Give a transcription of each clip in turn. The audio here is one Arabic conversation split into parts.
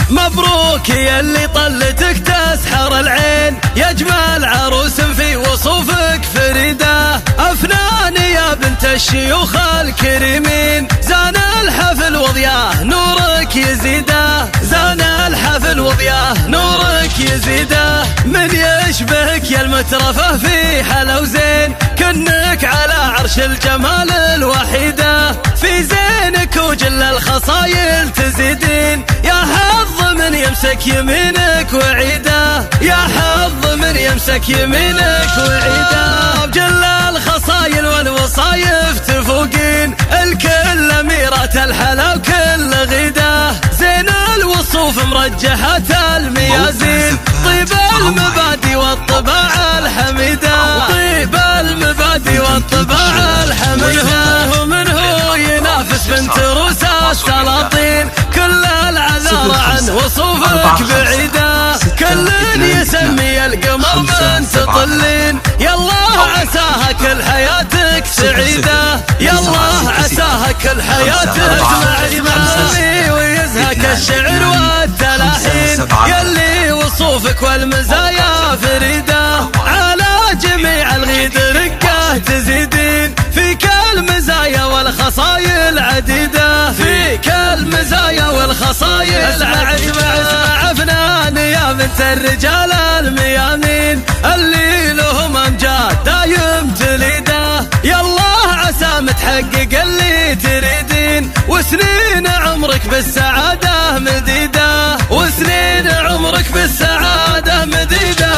مبروك يا اللي طلتك تسحر العين، يا جمال عروس في وصوفك فريدة، أفنان يا بنت الشيوخ الكريمين، زان الحفل وضياه نورك يزيده، زان الحفل وضياه نورك يزيده، من يشبهك يا المترفه في حلا وزين، كنك على عرش الجمال الوحيدة، في زينك وجل الخصايل تزيدين، يا حظ من يمسك يمينك وعيده، يا حظ من يمسك يمينك وعيده، بجل الخصايل والوصايف تفوقين، الكل أميرة الحلا وكل غيده، زين الوصوف مرجحة الميازين، طيب المبادئ والطباع الحميدة، طيب المبادئ والطباع الحميدة، ومنه ينافس بنت روس السلاطين، كل العذار عن وصوفك بعيدة، كل يسمي القمر من تطلين، يالله عساها كل حياتك سعيدة، يالله عساها كل حياتك معي، ويزهك الشعر والتلاحين، يلي وصوفك والمزايا فريدة، على جميع الغيد رقه تزيدين، فيك المزايا والخصايل عديدة، فيك المزايا والخصايل عديدة، أفنان يا بنت الرجال الميامين، اللي لهم أمجاد دايم تليده، يالله عسى متحقق اللي تريدين، وسنين عمرك بالسعادة مديدة، وسنين عمرك بالسعادة مديدة.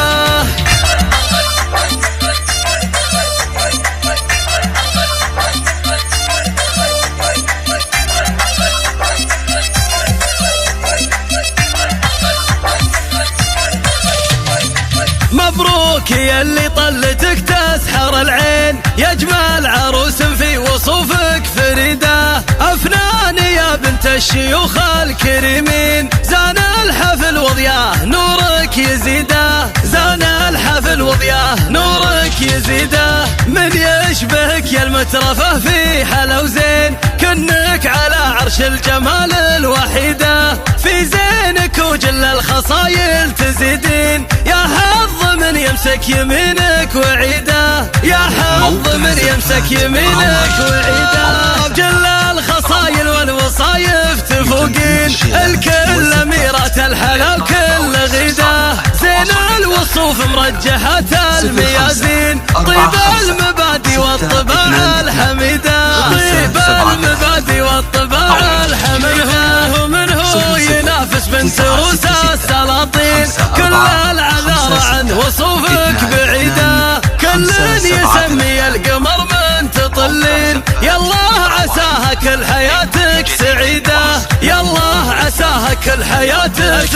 مبروك يا اللي طلتك تسحر العين، يا جمال عروس في وصوفك فريدة، أفنان يا بنت الشيوخ الكريمين، زان الحفل وضياه نورك يزيده، زان الحفل وضياه نورك يزيده، من يشبهك يا المترفه في حلا وزين، كنك على عرش الجمال الوحيدة، في زينك وجل الخصايل تزيدين، يا حظ من يمسك يمينك وعيده، يا حظ من يمسك يمينك وعيده، بجل الخصايل والوصايف تفوقين، الكل أميرة الحلا وكل غيده، زين الوصوف مرجحة الميازين، طيب المبادئ والطباع الحميدة، طيب المبادئ والطباع الحميدة، ومنه ينافس بنت روس السلاطين، كل العذار عن وصوفك بعيدة، كل يسمي القمر من تطلين، يالله عساها كل حياتك سعيدة، يالله عساها كل حياتك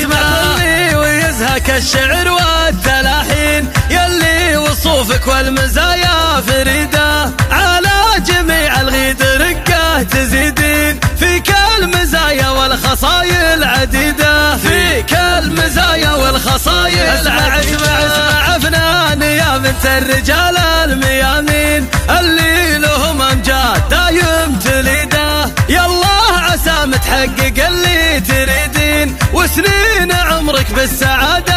معي، ويزهك الشعر والتلاحين، يلي وصوفك والمزايا فريدة، على جميع الغيد رقه تزيدين، فيك المزايا والخصايل عديدة، فيك المزايا والخصايل عديدة، أفنان يا بنت الرجال الميامين، اللي لهم أمجاد دايم تليده، يالله عسى متحقق اللي تريدين، وسنين عمرك بالسعادة